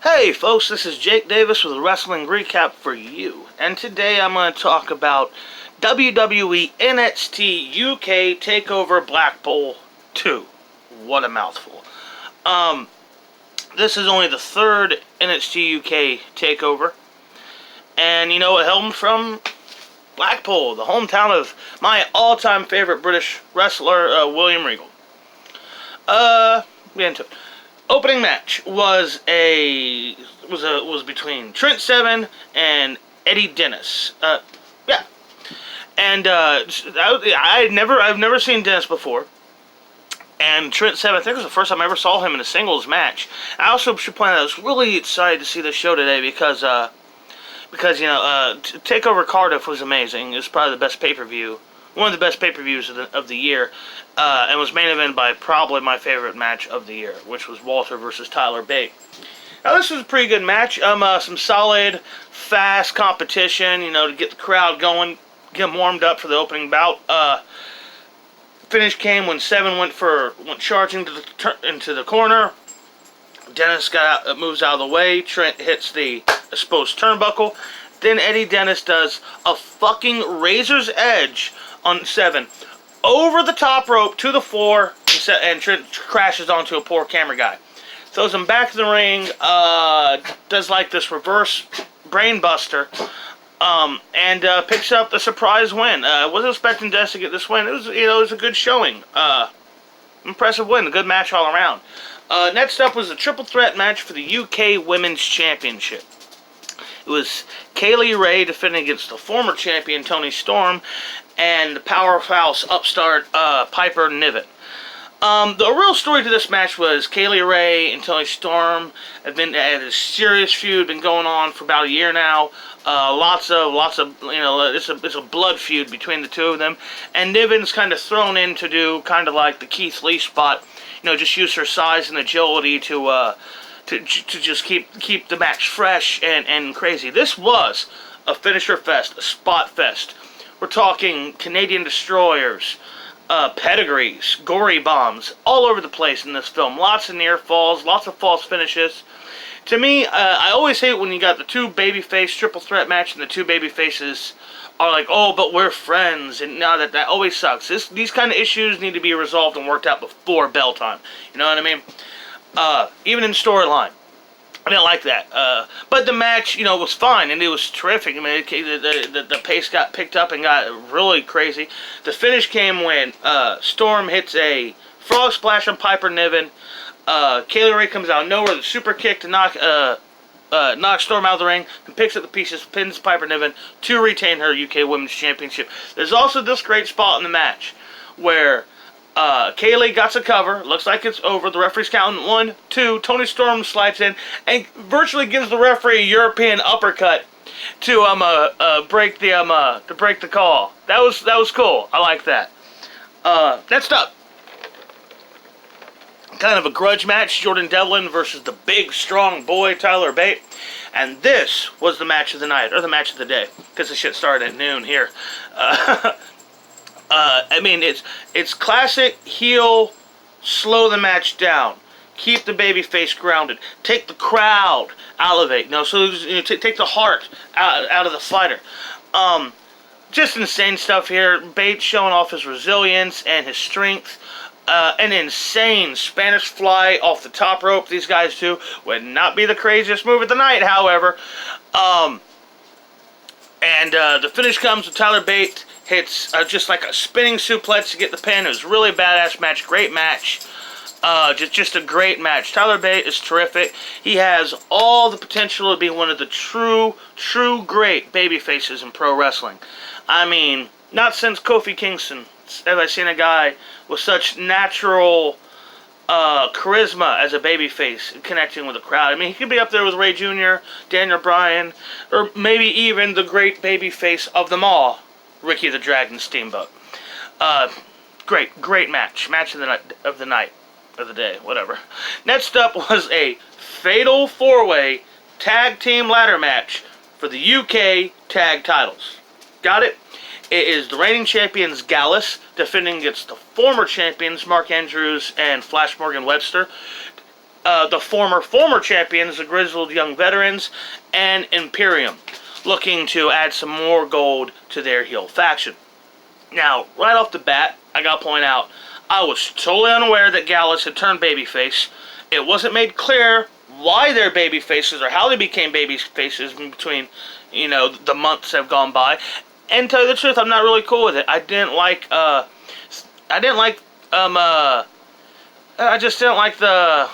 Hey folks, this is Jake Davis with a wrestling recap for you. And today I'm going to talk about WWE NXT UK Takeover Blackpool II. What a mouthful. This is only the third NXT UK Takeover. And you know, it held from Blackpool, the hometown of my all-time favorite British wrestler, William Regal. Get into it. Opening match was between Trent Seven and Eddie Dennis. And I've never seen Dennis before. And Trent Seven, I think it was the first time I ever saw him in a singles match. I also should point out I was really excited to see this show today because Takeover Cardiff was amazing. It was probably the best pay-per-view. One of the best pay-per-views of the year, and was main evented by probably my favorite match of the year, which was Walter versus Tyler Bate. Now, this was a pretty good match. Some solid, fast competition, to get the crowd going, get them warmed up for the opening bout. Finish came when Seven went charging into the corner. Dennis moves out of the way. Trent hits the exposed turnbuckle. Then Eddie Dennis does a fucking razor's edge on Seven over the top rope to the floor, and Trent crashes onto a poor camera guy. Throws him back to the ring, does like this reverse brain buster, and picks up the surprise win. Wasn't expecting Dennis to get this win. It was a good showing. Impressive win, a good match all around. Next up was a triple threat match for the UK Women's Championship. It was Kaylee Ray defending against the former champion Toni Storm and the powerhouse upstart Piper Niven. The real story to this match was Kaylee Ray and Toni Storm had a serious feud, been going on for about a year now. Lots of it's a blood feud between the two of them, and Niven's kind of thrown in to do kind of like the Keith Lee spot, just use her size and agility to just keep the match fresh and crazy. This was a finisher fest, a spot fest. We're talking Canadian destroyers, pedigrees, gory bombs, all over the place in this film. Lots of near falls, lots of false finishes. To me, I always hate when you got the two babyface triple threat match and the two babyfaces are like, oh, but we're friends, and now that always sucks. These kind of issues need to be resolved and worked out before bell time. You know what I mean? Even in storyline. I didn't like that. But the match, was fine, and it was terrific. I mean, the pace got picked up and got really crazy. The finish came when Storm hits a frog splash on Piper Niven. Kaylee Ray comes out of nowhere with a super kick to knock Storm out of the ring, and picks up the pieces, pins Piper Niven to retain her UK Women's Championship. There's also this great spot in the match where Kaylee got a cover. Looks like it's over. The referee's counting 1, 2. Toni Storm slides in and virtually gives the referee a European uppercut to break the call. That was cool. I like that. Next up, kind of a grudge match: Jordan Devlin versus the big strong boy Tyler Bate. And this was the match of the night, or the match of the day, because the shit started at noon here. It's classic heel, slow the match down, keep the babyface grounded, take the crowd, elevate, take the heart out of the fighter. Just insane stuff here. Bates showing off his resilience and his strength. An insane Spanish fly off the top rope. These guys do. Would not be the craziest move of the night, however. The finish comes with Tyler Bate hits just like a spinning suplex to get the pin. It was a really badass match. Great match. Just a great match. Tyler Bate is terrific. He has all the potential to be one of the true great baby faces in pro wrestling. I mean, not since Kofi Kingston have I seen a guy with such natural charisma as a babyface connecting with the crowd. I mean, he could be up there with Ray Jr., Daniel Bryan, or maybe even the great babyface of them all, Ricky the Dragon Steamboat. Great match. Match of the night, of the day, whatever. Next up was a fatal four-way tag team ladder match for the UK tag titles. Got it? It is the reigning champions Gallus defending against the former champions Mark Andrews and Flash Morgan Webster. the former champions, the Grizzled Young Veterans, and Imperium, looking to add some more gold to their heel faction. Now, right off the bat, I gotta point out, I was totally unaware that Gallus had turned babyface. It wasn't made clear why they're babyfaces or how they became babyfaces in between, the months have gone by. And to tell you the truth, I'm not really cool with it. I just didn't like the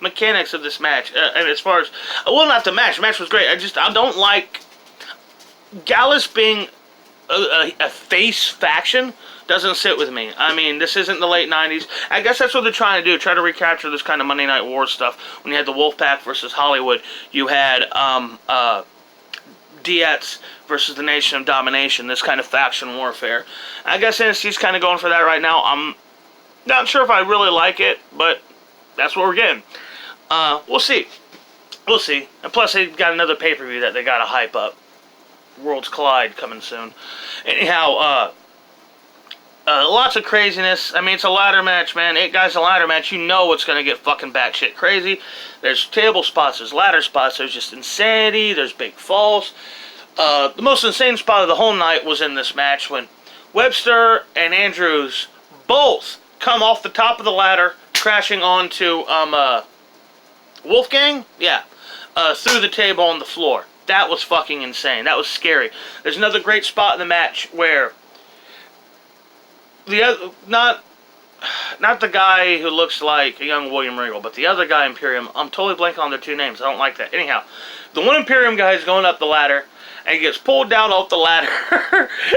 mechanics of this match. And as far as, well, not the match. The match was great. I don't like Gallus being a face faction. Doesn't sit with me. I mean, this isn't the late 90s. I guess that's what they're trying to do. Try to recapture this kind of Monday Night War stuff. When you had the Wolfpack versus Hollywood, you had Dietz versus the Nation of Domination. This kind of faction warfare. I guess NXT's kind of going for that right now. I'm not sure if I really like it, but that's what we're getting. We'll see. We'll see. And plus, they've got another pay-per-view that they got to hype up. Worlds Collide coming soon. Anyhow, lots of craziness. I mean, it's a ladder match, man. 8 guys in a ladder match. You know what's going to get fucking batshit crazy. There's table spots. There's ladder spots. There's just insanity. There's big falls. The most insane spot of the whole night was in this match when Webster and Andrews both come off the top of the ladder, crashing onto Wolfgang? Yeah. Through the table on the floor. That was fucking insane. That was scary. There's another great spot in the match where the other, not the guy who looks like a young William Regal, but the other guy, Imperium. I'm totally blanking on their 2 names. I don't like that. Anyhow, the one Imperium guy is going up the ladder, and he gets pulled down off the ladder,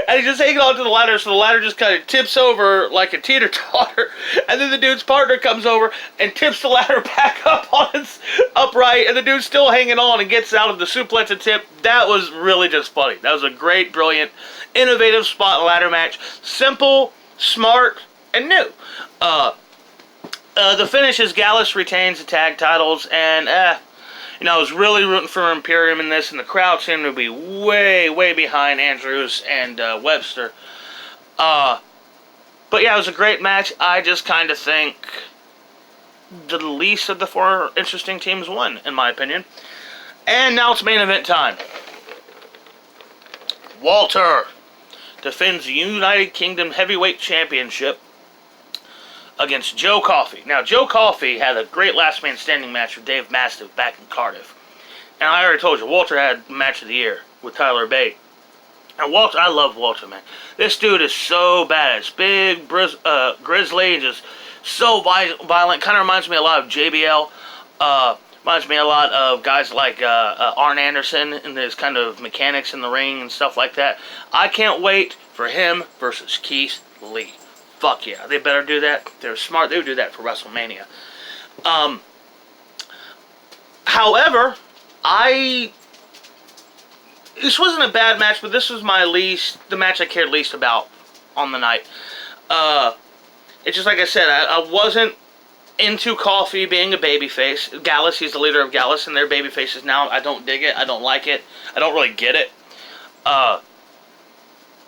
and he's just hanging onto the ladder, so the ladder just kind of tips over like a teeter-totter, and then the dude's partner comes over and tips the ladder back up on its upright, and the dude's still hanging on and gets out of the suplex and tip. That was really just funny. That was a great, brilliant, innovative spot in a ladder match. Simple, smart, and new. The finish is Gallus retains the tag titles, and I was really rooting for Imperium in this, and the crowd seemed to be way, way behind Andrews and Webster. But yeah, it was a great match. I just kind of think the least of the 4 interesting teams won, in my opinion. And now it's main event time. Walter defends the United Kingdom Heavyweight Championship against Joe Coffey. Now, Joe Coffey had a great last man standing match with Dave Mastiff back in Cardiff. And I already told you, Walter had match of the year with Tyler Bate. And Walter, I love Walter, man. This dude is so badass. Big, grizzly, and just so violent. Kind of reminds me a lot of JBL. Reminds me a lot of guys like Arn Anderson and his kind of mechanics in the ring and stuff like that. I can't wait for him versus Keith Lee. Fuck yeah, they better do that. They're smart. They would do that for WrestleMania. However, this wasn't a bad match, but this was the match I cared least about on the night. It's just like I said, I wasn't into Coffey being a babyface. Gallus, he's the leader of Gallus, and they're babyfaces now. I don't dig it. I don't like it. I don't really get it.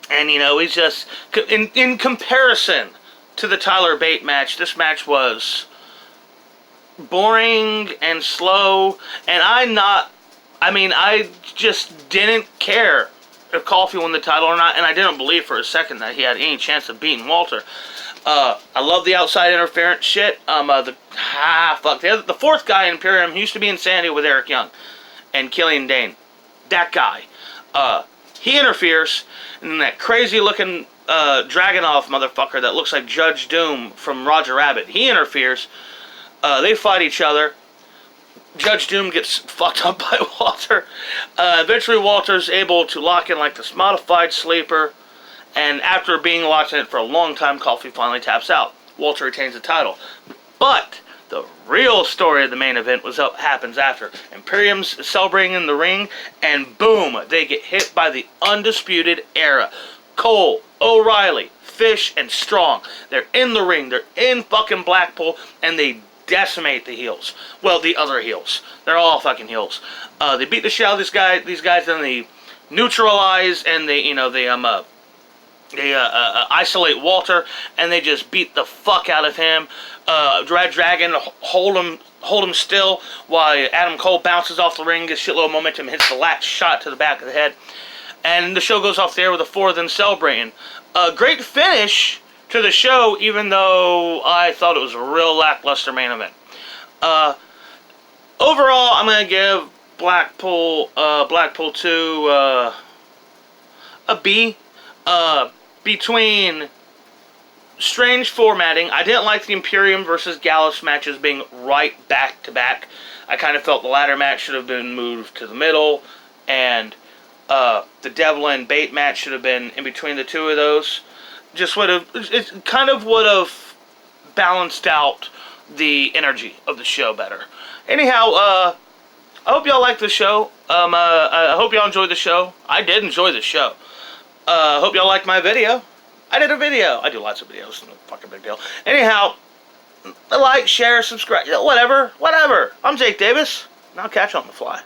And, he's just, in comparison to the Tyler Bate match, this match was boring and slow, and I just didn't care if Coffey won the title or not, and I didn't believe for a second that he had any chance of beating Walter. I love the outside interference shit. The 4th guy in Imperium, he used to be Insanity with Eric Young and Killian Dane. That guy. He interferes, and then that crazy-looking Dragunov motherfucker that looks like Judge Doom from Roger Rabbit, he interferes. They fight each other. Judge Doom gets fucked up by Walter. Eventually, Walter's able to lock in like this modified sleeper, and after being locked in it for a long time, Coffey finally taps out. Walter retains the title. But the real story of the main event happens after. Imperium's celebrating in the ring, and boom, they get hit by the Undisputed Era. Cole, O'Reilly, Fish, and Strong. They're in the ring. They're in fucking Blackpool, and they decimate the heels. Well, the other heels. They're all fucking heels. They beat the shit out of these guys, and they neutralize, and they They isolate Walter, and they just beat the fuck out of him. Red Dragon hold him still while Adam Cole bounces off the ring, gets shitload of momentum, hits the last shot to the back of the head. And the show goes off the air with the four of them celebrating. A great finish to the show, even though I thought it was a real lackluster main event. Overall, I'm going to give Blackpool II a B. Between strange formatting, I didn't like the Imperium versus Gallus matches being right back to back. I kind of felt the ladder match should have been moved to the middle, and the Devil and Bait match should have been in between the two of those. It kind of would have balanced out the energy of the show better. Anyhow, I hope y'all like the show. I hope y'all enjoyed the show. I did enjoy the show. Hope y'all liked my video. I did a video. I do lots of videos. No fucking big deal. Anyhow, like, share, subscribe. Whatever. I'm Jake Davis, and I'll catch you on the fly.